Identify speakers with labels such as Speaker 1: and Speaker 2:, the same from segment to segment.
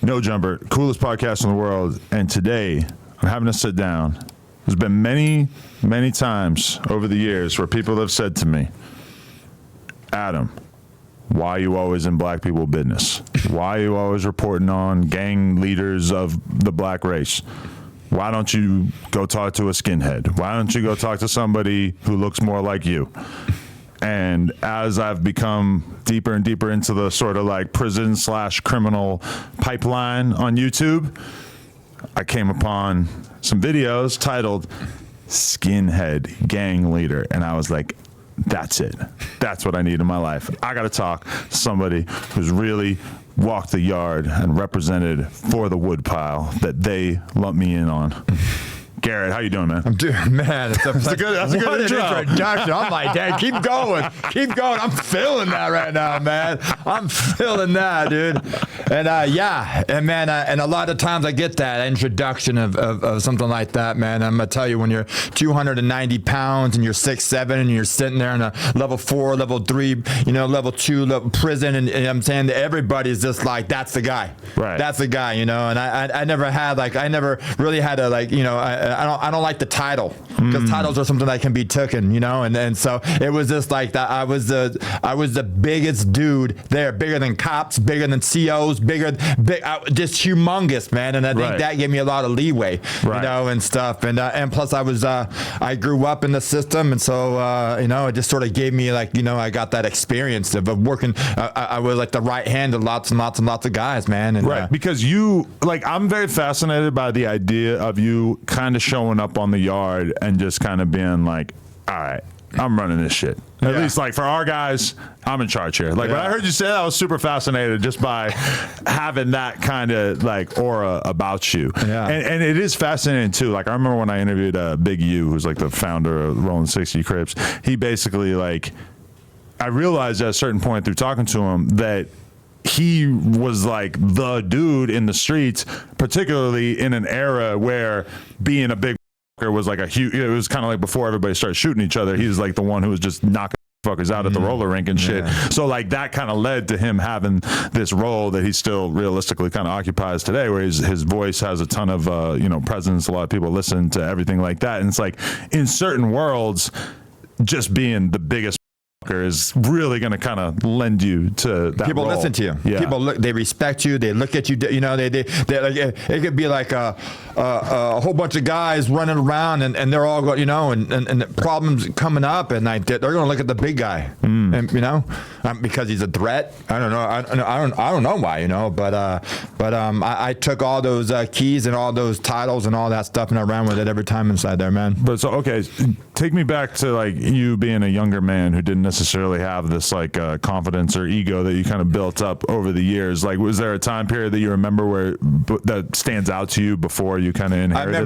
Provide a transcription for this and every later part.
Speaker 1: No Jumper, coolest podcast in the world. And today, I'm having to sit down. There's been many, many times over the years where people have said to me, Adam, why are you always in black people business? Why are you always reporting on gang leaders of the black race? Why don't you go talk to a skinhead? Why don't you go talk to somebody who looks more like you? And as I've become deeper and deeper into the sort of like prison/criminal pipeline on YouTube, I came upon some videos titled Skinhead Gang Leader. And I was like, that's it. That's what I need in my life. I got to talk to somebody who's really walked the yard and represented for the woodpile that they lump me in on. Garrett, how you doing, man?
Speaker 2: I'm doing, man. That's a good introduction. I'm like, Dad, keep going. I'm feeling that right now, man. I'm feeling that, dude. And and a lot of times I get that introduction of something like that, man. I'm gonna tell you, when you're 290 pounds and you're 6'7" and you're sitting there in a level 4, level 3, level 2 level prison, and I'm saying that everybody's just like, that's the guy.
Speaker 1: Right.
Speaker 2: That's the guy, And I never really had a I don't like the title, because titles are something that can be taken, and so it was just like that. I was the biggest dude there, bigger than cops, bigger than COs, just humongous, man. And I think that gave me a lot of leeway, and stuff. And plus I grew up in the system, and so it just sort of gave me I got that experience of working. I was like the right hand of lots and lots and lots of guys, man. And,
Speaker 1: because I'm very fascinated by the idea of you kind of showing up on the yard and just kind of being like, all right, I'm running this shit. At least for our guys, I'm in charge here. When I heard you say that, I was super fascinated just by having that kind of aura about you. Yeah. And it is fascinating too. I remember when I interviewed Big U, who's the founder of Rolling 60 Crips. He basically I realized at a certain point through talking to him that he was the dude in the streets, particularly in an era where being a big was a huge, it was kind of before everybody started shooting each other. He was the one who was just knocking fuckers out at the roller rink and shit. Yeah. So that kind of led to him having this role that he still realistically kind of occupies today, where his voice has a ton of presence. A lot of people listen to everything like that. And it's in certain worlds, just being the biggest is really going to kind of lend you to that
Speaker 2: people
Speaker 1: role.
Speaker 2: Listen to you. Yeah. People they respect you. They look at you. They it could be a whole bunch of guys running around and they're all going, and problems coming up, and they're going to look at the big guy, and because he's a threat. I don't know. I don't know why, but I took all those keys and all those titles and all that stuff, and I ran with it every time inside there, man.
Speaker 1: But so okay, take me back to you being a younger man who didn't necessarily have this confidence or ego that you kind of built up over the years. Was there a time period that you remember where that stands out to you before you kind of inherited
Speaker 2: I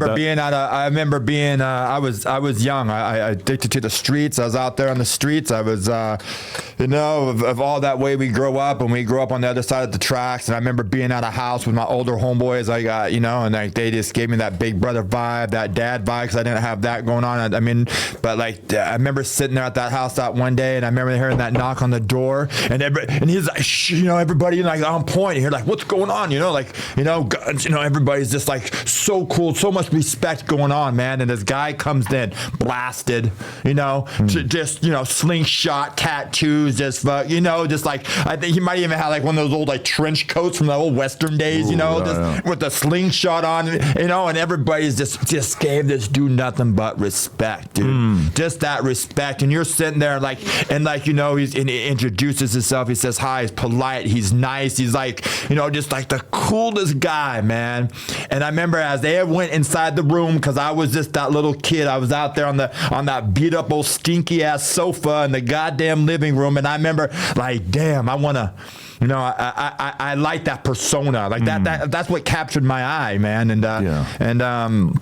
Speaker 2: remember being I was young. I addicted to the streets. I was out there on the streets. I was of all that way we grow up, and we grew up on the other side of the tracks. And I remember being at a house with my older homeboys. I got and they just gave me that big brother vibe, that dad vibe, because I didn't have that going on. I remember sitting there at that house that one day, and I remember hearing that knock on the door, and he's everybody on point. You're what's going on? Guns. Everybody's just so cool, so much respect going on, man. And this guy comes in, blasted, just slingshot tattoos, just I think he might even have one of those old trench coats from the old Western days, with the slingshot on, and everybody's just gave this dude nothing but respect, dude. Just that respect, and you're sitting there he introduces himself. He says hi. He's polite. He's nice. He's just the coolest guy, man. And I remember as they went inside the room, because I was just that little kid. I was out there on that beat up old stinky ass sofa in the goddamn living room, and I remember damn, I want to. I like that persona. That's what captured my eye, man. And then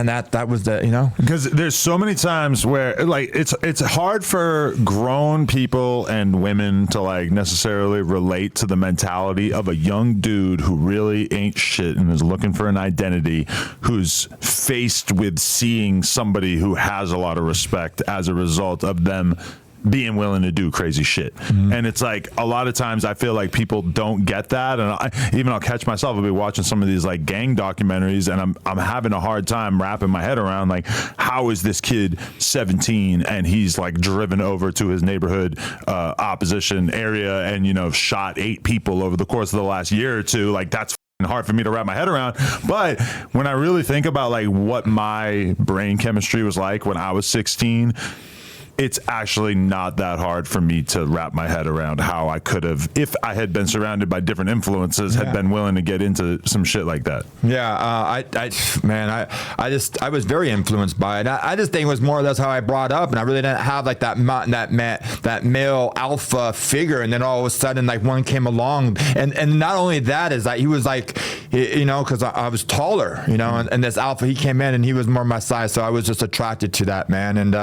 Speaker 2: that was the
Speaker 1: because there's so many times where it's hard for grown people and women to necessarily relate to the mentality of a young dude who really ain't shit and is looking for an identity, who's faced with seeing somebody who has a lot of respect as a result of them being willing to do crazy shit. And it's like a lot of times I feel like people don't get that, and I'll catch myself. I'll be watching some of these like gang documentaries, and I'm having a hard time wrapping my head around like, how is this kid 17 and he's like driven over to his neighborhood opposition area and shot 8 people over the course of the last year or two. Like, that's hard for me to wrap my head around. But when I really think about like what my brain chemistry was like when I was 16, it's actually not that hard for me to wrap my head around how I could have, if I had been surrounded by different influences, had been willing to get into some shit like that.
Speaker 2: Yeah, I was very influenced by it. I just think it was more or less how I brought up, and I really didn't have like that male alpha figure. And then all of a sudden, like one came along, and not only that is that he was like, because I was taller, and this alpha, he came in and he was more my size, so I was just attracted to that, man, and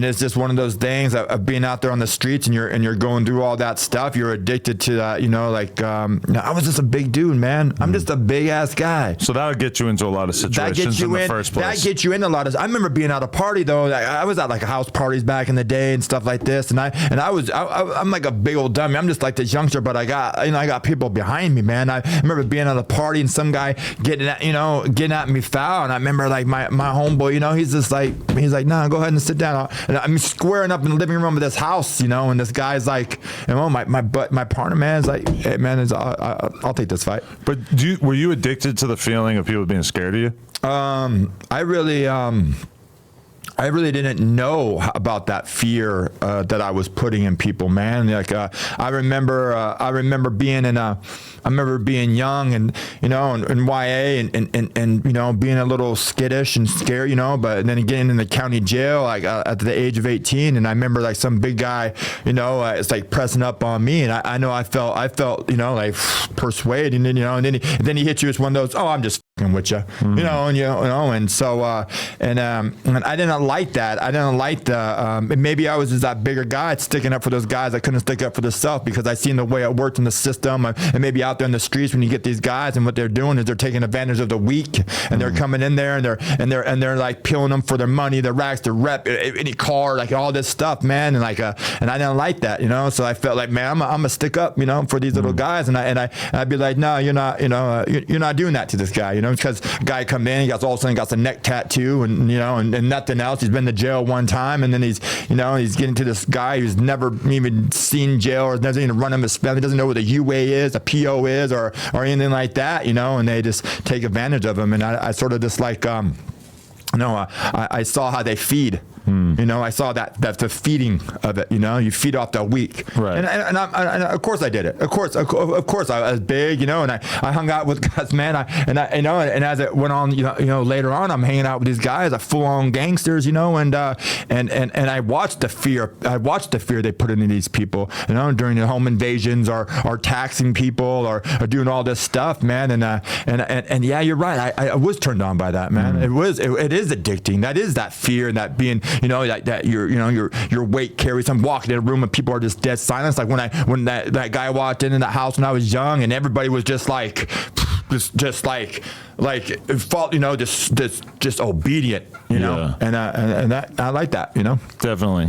Speaker 2: it's just one of those things of being out there on the streets and you're going through all that stuff. You're addicted to that, I was just a big dude, man. I'm just a big ass guy.
Speaker 1: So that'll get you into a lot of situations in the first place.
Speaker 2: That gets you in a lot of. I remember being at a party though. I was at like house parties back in the day and stuff like this, and I'm like a big old dummy. I'm just like this youngster, but I got people behind me, man. I remember being at a party and some guy getting at me foul, and I remember like my homeboy, he's like, nah, go ahead and sit down. And I'm squaring up in the living room of this house, and this guy's like, my partner, man, is like, hey, man, I'll take this fight.
Speaker 1: But were you addicted to the feeling of people being scared of you?
Speaker 2: I really didn't know about that fear that I was putting in people, man. Like I remember being being young and in YA and being a little skittish and scared, but then getting in the county jail like at the age of 18, and I remember like some big guy, it's like pressing up on me, and I know I felt like persuaded, and then he hits you with one of those, oh, I'm just with you, and so and I didn't like that. I didn't like the maybe I was just that bigger guy sticking up for those guys. I couldn't stick up for themselves because I seen the way it worked in the system, and maybe out there in the streets when you get these guys and what they're doing is they're taking advantage of the weak, and they're coming in there and they're like peeling them for their money, their racks, their rep, any car, like all this stuff, man, and and I didn't like that, so I felt like, man, I'm gonna stick up, for these little guys, and I'd be like, no, you're not, you're not doing that to this guy, because guy come in, he got all of a sudden got a neck tattoo and and nothing else. He's been to jail one time, and then he's getting to this guy who's never even seen jail or doesn't even run him a spell. He doesn't know what a UA is, a PO is, or anything like that, and they just take advantage of him. And I sort of just like I saw how they feed. I saw that the feeding of it. You feed off the weak,
Speaker 1: right?
Speaker 2: And of course I did it. Of course I was big, and I hung out with guys, man. And as it went on, later on, I'm hanging out with these guys, full on gangsters, and I watched the fear. I watched the fear they put into these people, during the home invasions or taxing people or doing all this stuff, man. And yeah, you're right. I was turned on by that, man. It is addicting. That is that fear and that being. That your weight carries. I'm walking in a room and people are just dead silence. Like when that guy walked into the house when I was young, and everybody was just like just obedient,
Speaker 1: Yeah.
Speaker 2: and that I like that,
Speaker 1: Definitely.